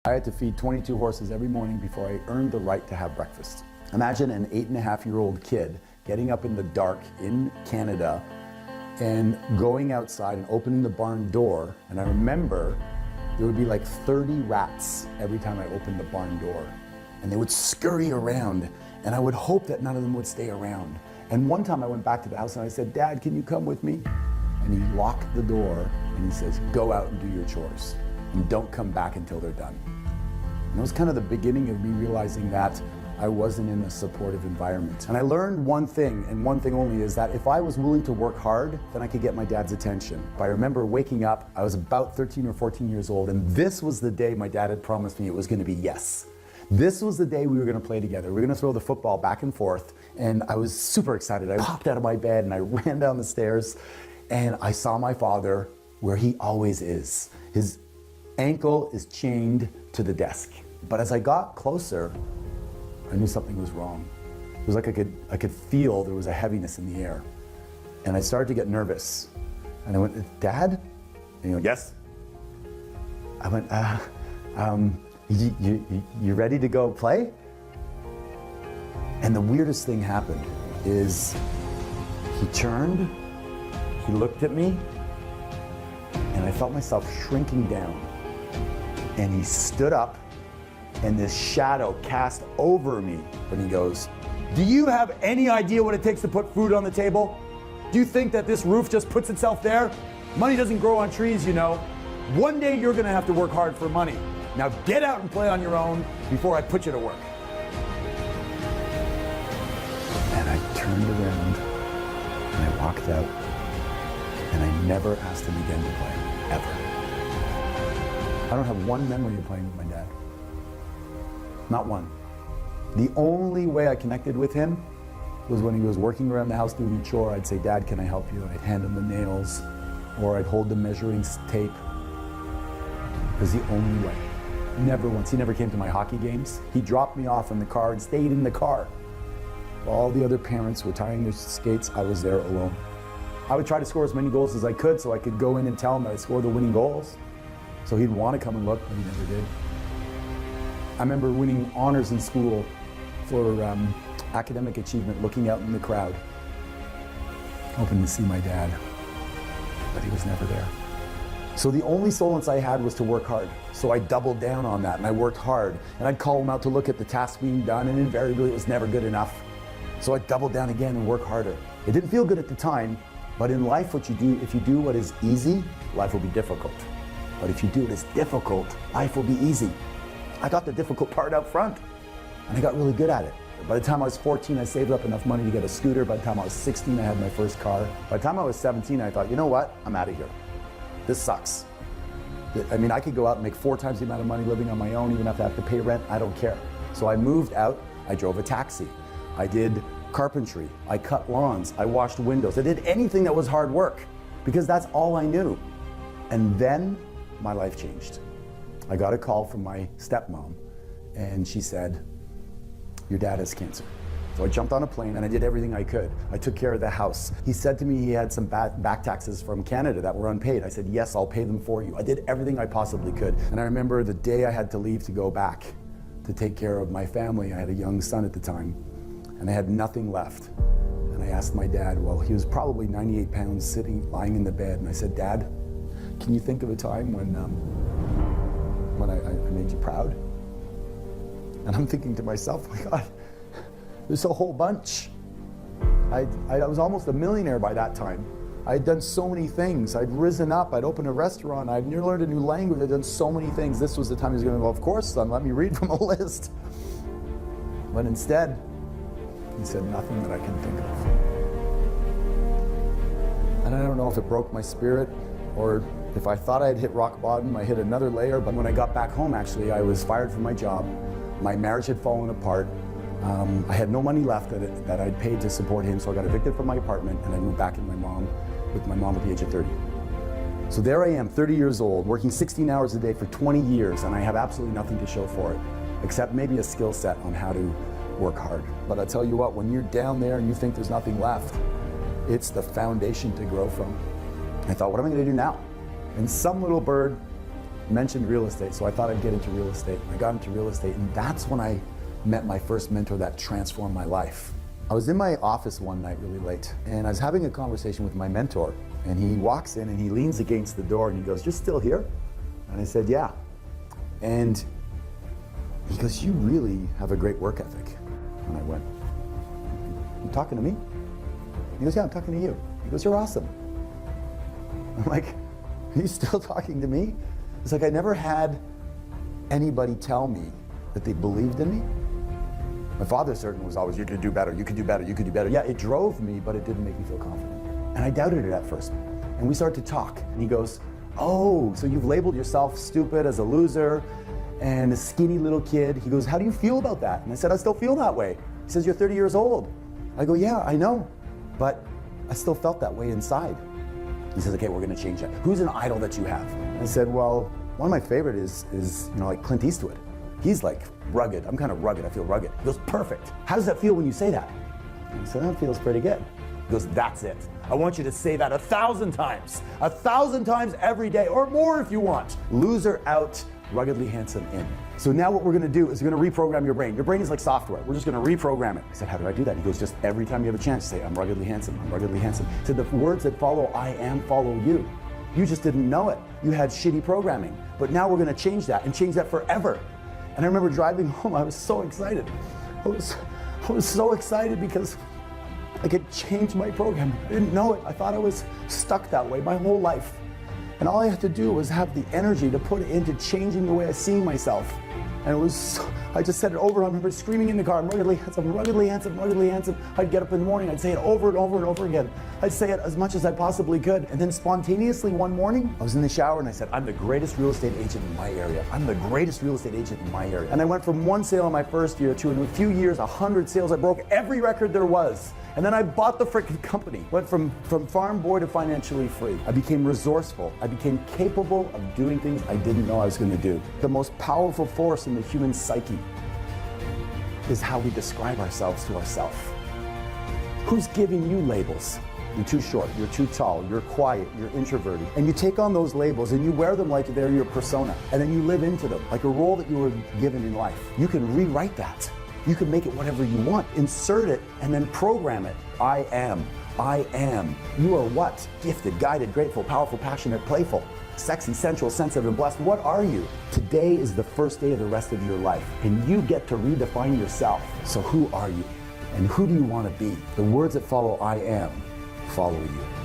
I had to feed 22 horses every morning before I earned the right to have breakfast. Imagine an 8.5-year-old kid getting up in the dark in Canada and going outside and opening the barn door. And I remember there would be like 30 rats every time I opened the barn door. And they would scurry around, and I would hope that none of them would stay around. And one time I went back to the house and I said, "Dad, can you come with me?" And he locked the door and he says, "Go out and do your chores and don't come back until they're done." And it was kind of the beginning of me realizing that I wasn't in a supportive environment. And I learned one thing, and one thing only, is that if I was willing to work hard, then I could get my dad's attention. I remember waking up, I was about 13 or 14 years old, and this was the day my dad had promised me it was gonna be yes. This was the day we were gonna play together. We were gonna throw the football back and forth, and I was super excited. I popped out of my bed and I ran down the stairs, and I saw my father where he always is. His ankle is chained to the desk. But as I got closer, I knew something was wrong. It was like I could feel there was a heaviness in the air. And I started to get nervous. And I went, "Dad?" And he went, "Yes." I went, you ready to go play?" And the weirdest thing happened is he turned, he looked at me, and I felt myself shrinking down. And he stood up, and this shadow cast over me. And he goes, "Do you have any idea what it takes to put food on the table? Do you think that this roof just puts itself there? Money doesn't grow on trees, you know. One day you're gonna have to work hard for money. Now get out and play on your own before I put you to work." And I turned around and I walked out, and I never asked him again to play, ever. I don't have one memory of playing with my dad. Not one. The only way I connected with him was when he was working around the house doing a chore. I'd say, "Dad, can I help you?" And I'd hand him the nails, or I'd hold the measuring tape. It was the only way. Never once. He never came to my hockey games. He dropped me off in the car and stayed in the car. While all the other parents were tying their skates, I was there alone. I would try to score as many goals as I could so I could go in and tell him that I scored the winning goals. So he'd want to come and look, but he never did. I remember winning honors in school for academic achievement, looking out in the crowd, hoping to see my dad, but he was never there. So the only solace I had was to work hard. So I doubled down on that, and I worked hard. And I'd call him out to look at the task being done, and invariably it was never good enough. So I doubled down again and worked harder. It didn't feel good at the time, but in life, what you do, if you do what is easy, life will be difficult. But if you do what is difficult, life will be easy. I got the difficult part out front, and I got really good at it. By the time I was 14, I saved up enough money to get a scooter. By the time I was 16, I had my first car. By the time I was 17, I thought, you know what? I'm out of here. This sucks. I mean, I could go out and make 4 times the amount of money living on my own, even if I have to pay rent. I don't care. So I moved out. I drove a taxi. I did carpentry. I cut lawns. I washed windows. I did anything that was hard work because that's all I knew. And then my life changed. I got a call from my stepmom, and she said, "Your dad has cancer." So I jumped on a plane and I did everything I could. I took care of the house. He said to me he had some back taxes from Canada that were unpaid. I said, "Yes, I'll pay them for you." I did everything I possibly could. And I remember the day I had to leave to go back to take care of my family. I had a young son at the time, and I had nothing left. And I asked my dad, well, he was probably 98 pounds lying in the bed. And I said, "Dad, can you think of a time when I made you proud?" And I'm thinking to myself, my God, there's a whole bunch. I was almost a millionaire by that time. I had done so many things. I'd risen up, I'd opened a restaurant, I'd learned a new language, I'd done so many things. This was the time he was going to go, "Of course, son, let me read from a list." But instead, he said nothing that I can think of. And I don't know if it broke my spirit or if I thought I had hit rock bottom. I hit another layer, but when I got back home, actually, I was fired from my job. My marriage had fallen apart. I had no money left that I'd paid to support him, so I got evicted from my apartment, and I moved back with my mom at the age of 30. So there I am, 30 years old, working 16 hours a day for 20 years, and I have absolutely nothing to show for it, except maybe a skill set on how to work hard. But I tell you what, when you're down there and you think there's nothing left, it's the foundation to grow from. I thought, what am I going to do now? And some little bird mentioned real estate, so I thought I'd get into real estate. I got into real estate, and that's when I met my first mentor that transformed my life. I was in my office one night really late, and I was having a conversation with my mentor, and he walks in and he leans against the door and he goes, "You're still here?" And I said, "Yeah." And he goes, "You really have a great work ethic." And I went, "You talking to me?" He goes, "Yeah, I'm talking to you." He goes, "You're awesome." I'm like, "Are you still talking to me?" It's like I never had anybody tell me that they believed in me. My father certainly was always, "You could do better, you could do better, you could do better." Yeah, it drove me, but it didn't make me feel confident. And I doubted it at first. And we started to talk, and he goes, "Oh, so you've labeled yourself stupid, as a loser, and a skinny little kid." He goes, "How do you feel about that?" And I said, "I still feel that way." He says, "You're 30 years old." I go, "Yeah, I know, but I still felt that way inside." He says, "Okay, we're gonna change that. Who's an idol that you have?" I said, "Well, one of my favorite is like Clint Eastwood. He's like rugged. I'm kind of rugged. I feel rugged." He goes, "Perfect. How does that feel when you say that?" I said, "That feels pretty good." He goes, "That's it. I want you to say that 1,000 times. 1,000 times every day, or more if you want. Loser out, ruggedly handsome in." So now what we're gonna do is we're gonna reprogram your brain. Your brain is like software. We're just gonna reprogram it. I said, "How do I do that?" He goes, "Just every time you have a chance, say, 'I'm ruggedly handsome, I'm ruggedly handsome.'" He said, "The words that follow I am follow you. You just didn't know it. You had shitty programming. But now we're gonna change that and change that forever." And I remember driving home, I was so excited. I was so excited because I could change my program. I didn't know it. I thought I was stuck that way my whole life. And all I had to do was have the energy to put it into changing the way I see myself. And it was, I just said it over. I remember screaming in the car, "I'm ruggedly handsome, ruggedly handsome, ruggedly handsome." I'd get up in the morning, I'd say it over and over and over again. I'd say it as much as I possibly could. And then spontaneously one morning, I was in the shower and I said, "I'm the greatest real estate agent in my area. I'm the greatest real estate agent in my area." And I went from one sale in my first year to, in a few years, 100 sales. I broke every record there was. And then I bought the freaking company. Went from farm boy to financially free. I became resourceful. I became capable of doing things I didn't know I was gonna do. The most powerful force in the human psyche is how we describe ourselves to ourselves. Who's giving you labels? You're too short, you're too tall, you're quiet, you're introverted. And you take on those labels and you wear them like they're your persona. And then you live into them, like a role that you were given in life. You can rewrite that. You can make it whatever you want, insert it, and then program it. I am. You are what? Gifted, guided, grateful, powerful, passionate, playful, sexy, sensual, sensitive, and blessed. What are you? Today is the first day of the rest of your life, and you get to redefine yourself. So who are you? And who do you want to be? The words that follow I am follow you.